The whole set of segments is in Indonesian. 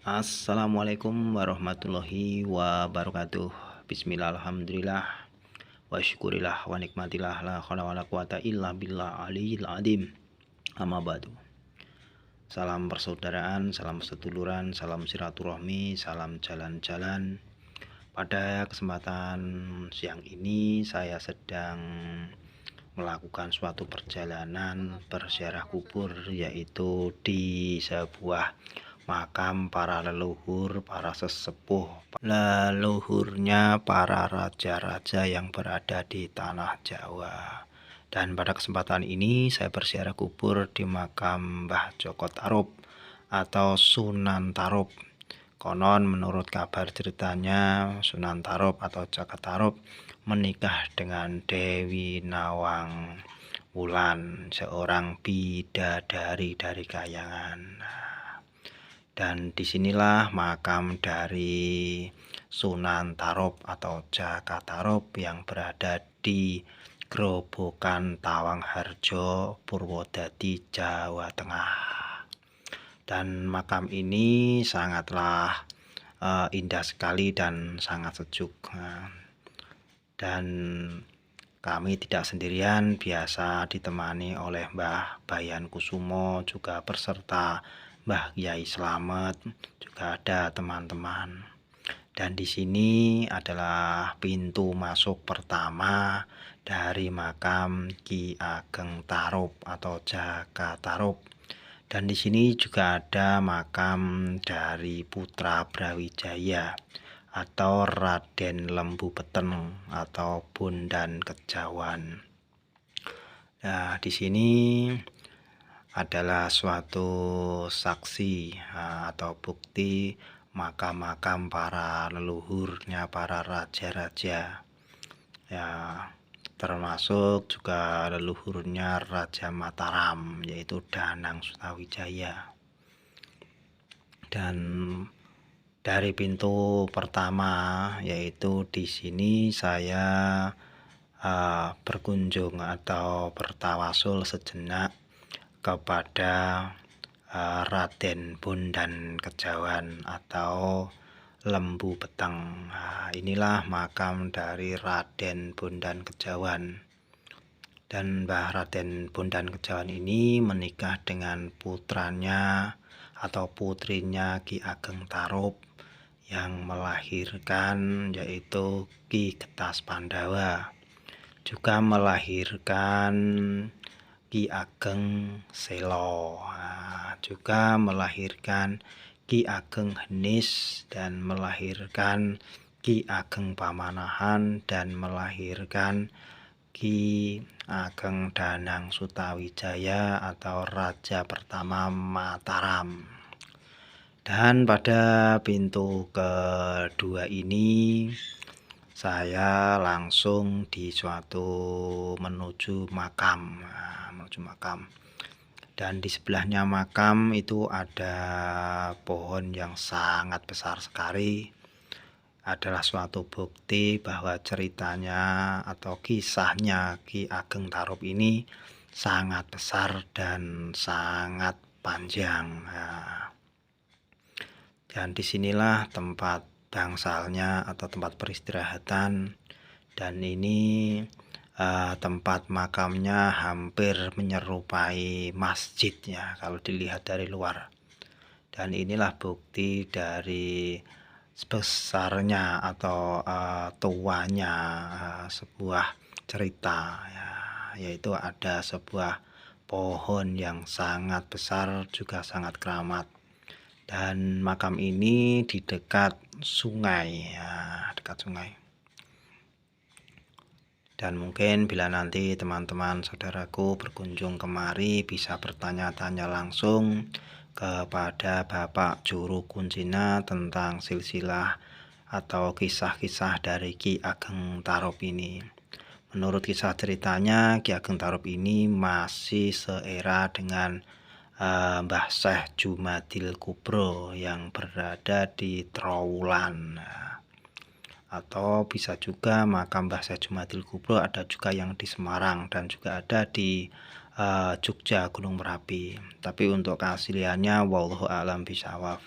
Assalamualaikum warahmatullahi wabarakatuh. Bismillah, alhamdulillah, wa syukurillah, wa nikmatillah, la haula wala quwata illa billah aliyil adim. Amma ba'du. Salam persaudaraan, salam seduluran, salam silaturahmi, salam jalan-jalan. Pada kesempatan siang ini saya sedang melakukan suatu perjalanan berziarah kubur, yaitu di sebuah makam para leluhur, para sesepuh, leluhurnya para raja-raja yang berada di tanah Jawa. Dan pada kesempatan ini saya berziarah kubur di makam Mbah Joko Tarub atau Sunan Tarub. Konon menurut kabar ceritanya Sunan Tarub atau Jaka Tarub menikah dengan Dewi Nawang Wulan, seorang bidadari dari Kayangan. Dan disinilah makam dari Sunan Tarub atau Jaka Tarub yang berada di Grobogan Tawangharjo, Purwodadi, Jawa Tengah. Dan makam ini sangatlah indah sekali dan sangat sejuk. Dan kami tidak sendirian, biasa ditemani oleh Mbah Bayan Kusumo, juga berserta Mbah Yai Slamet, juga ada teman-teman. Dan di sini adalah pintu masuk pertama dari makam Ki Ageng Tarub atau Jaka Tarub. Dan di sini juga ada makam dari Putra Brawijaya atau Raden Lembu Beten atau Bondan Kejawan. Nah, di sini adalah suatu saksi atau bukti makam-makam para leluhurnya para raja-raja. Ya, termasuk juga leluhurnya Raja Mataram, yaitu Danang Sutawijaya. Dan dari pintu pertama, yaitu di sini saya berkunjung atau bertawasul sejenak kepada Raden Bondan Kejawan atau Lembu Beteng. Inilah makam dari Raden Bondan Kejawan. Dan Mbah Raden Bondan Kejawan ini menikah dengan putranya atau putrinya Ki Ageng Tarub yang melahirkan, yaitu Ki Getas Pandawa, juga melahirkan Ki Ageng Selo, juga melahirkan Ki Ageng Henis, dan melahirkan Ki Ageng Pamanahan, dan melahirkan Ki Ageng Danang Sutawijaya atau Raja pertama Mataram. Dan pada pintu kedua ini saya langsung di suatu menuju makam. Dan di sebelahnya makam itu ada pohon yang sangat besar sekali. Adalah suatu bukti bahwa ceritanya atau kisahnya Ki Ageng Tarub ini sangat besar dan sangat panjang. Dan disinilah tempat bangsalnya atau tempat peristirahatan. Dan ini tempat makamnya hampir menyerupai masjid ya kalau dilihat dari luar. Dan inilah bukti dari sebesarnya atau tuanya sebuah cerita ya, yaitu ada sebuah pohon yang sangat besar juga sangat keramat. Dan makam ini di dekat sungai ya, dekat sungai. Dan mungkin bila nanti teman-teman saudaraku berkunjung kemari bisa bertanya-tanya langsung kepada Bapak Juru Kuncina tentang silsilah atau kisah-kisah dari Ki Ageng Tarub ini. Menurut kisah ceritanya, Ki Ageng Tarub ini masih seera dengan Mbah Syekh Jumadil Kubro yang berada di Trowulan. Atau bisa juga makam Mbah Syekh Jumadil Kubro ada juga yang di Semarang dan juga ada di Jogja Gunung Merapi. Tapi untuk keasliannya wallahu a'lam bishawab.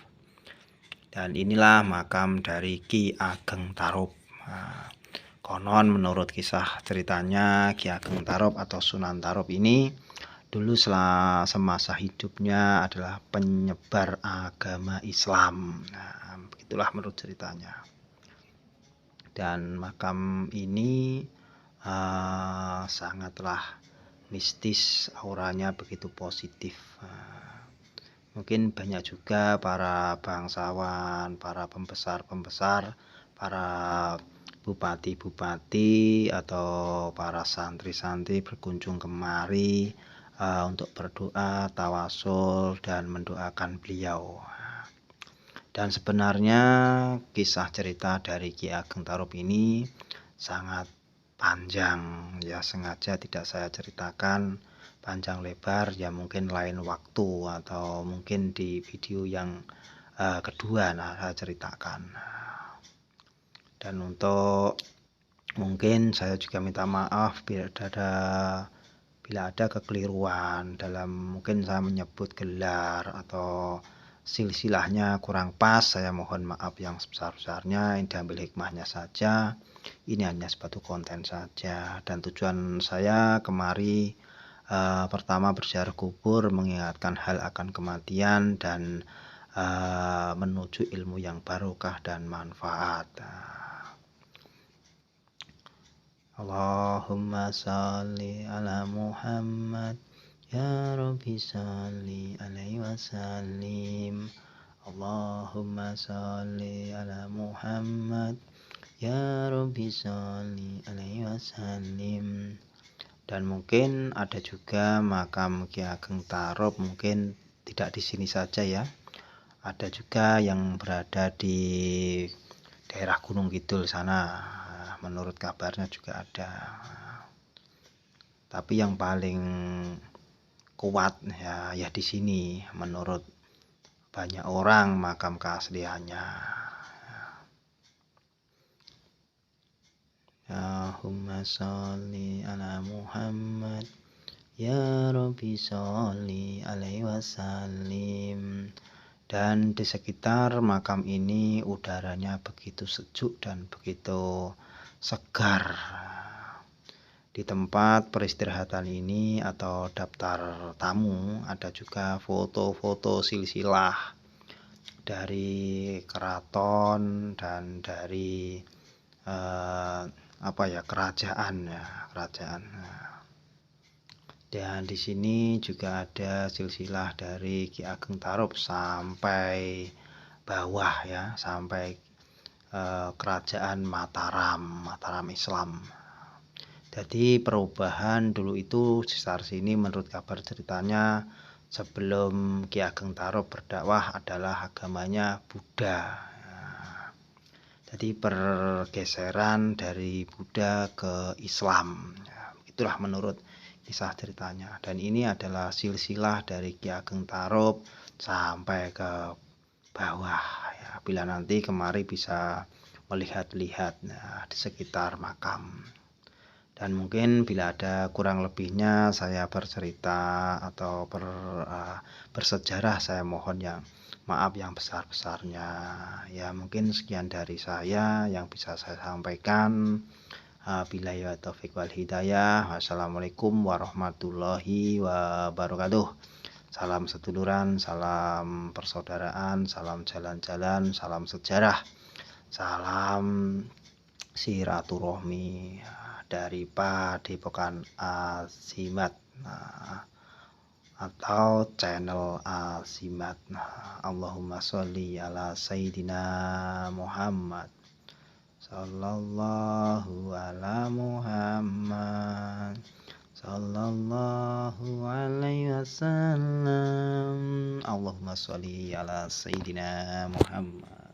Dan inilah makam dari Ki Ageng Tarup. Nah, konon menurut kisah ceritanya Ki Ageng Tarup atau Sunan Tarup ini dulu semasa hidupnya adalah penyebar agama Islam. Nah, begitulah menurut ceritanya. Dan makam ini sangatlah mistis, auranya begitu positif. Mungkin banyak juga para bangsawan, para pembesar-pembesar, para bupati-bupati atau para santri-santri berkunjung kemari untuk berdoa, tawasul, dan mendoakan beliau. Dan sebenarnya kisah cerita dari Ki Ageng Tarup ini sangat panjang, ya sengaja tidak saya ceritakan panjang lebar, ya mungkin lain waktu atau mungkin di video yang kedua saya ceritakan. Dan untuk mungkin saya juga minta maaf bila ada kekeliruan dalam mungkin saya menyebut gelar atau silsilahnya kurang pas, saya mohon maaf yang sebesar-besarnya. Ini diambil hikmahnya saja, ini hanya suatu konten saja. Dan tujuan saya kemari pertama berziarah kubur, mengingatkan hal akan kematian, dan menuju ilmu yang barokah dan manfaat. Allahumma sholli ala Muhammad, ya Rabbi sholli alaihi wasallim. Allahumma sholli ala Muhammad, ya Rabbi sholli alaihi wasallim. Dan mungkin ada juga makam Ki Ageng Tarup, mungkin tidak di sini saja ya. Ada juga yang berada di daerah Gunung Kidul sana. Menurut kabarnya juga ada. Tapi yang paling kuat ya di sini menurut banyak orang makam keasliannya. Allahumma sholli ala Muhammad, ya Rabbi sholli alaihi wasallim. Dan di sekitar makam ini udaranya begitu sejuk dan begitu segar. Di tempat peristirahatan ini atau daftar tamu ada juga foto-foto silsilah dari keraton dan dari kerajaan. Dan di sini juga ada silsilah dari Ki Ageng Tarup sampai bawah ya, sampai kerajaan Mataram Islam. Jadi perubahan dulu itu sekitar sini menurut kabar ceritanya sebelum Ki Ageng Tarup berdakwah adalah agamanya Buddha. Jadi pergeseran dari Buddha ke Islam. Itulah menurut kisah ceritanya. Dan ini adalah silsilah dari Ki Ageng Tarup sampai ke bawah ya. Bila nanti kemari bisa melihat-lihat di sekitar makam. Dan mungkin bila ada kurang lebihnya saya bercerita atau bersejarah, saya mohon maaf yang besar-besarnya. Ya mungkin sekian dari saya yang bisa saya sampaikan. Billahi wa taufiq wal hidayah. Wassalamualaikum warahmatullahi wabarakatuh. Salam seduluran, salam persaudaraan, salam jalan-jalan, salam sejarah, salam silaturahmi dari Padepokan Azimat atau channel Azimat. Allahumma sholli ala Sayyidina Muhammad, sallallahu ala Muhammad, sallallahu alaihi wasallam. Allahumma sholli ala Sayyidina Muhammad.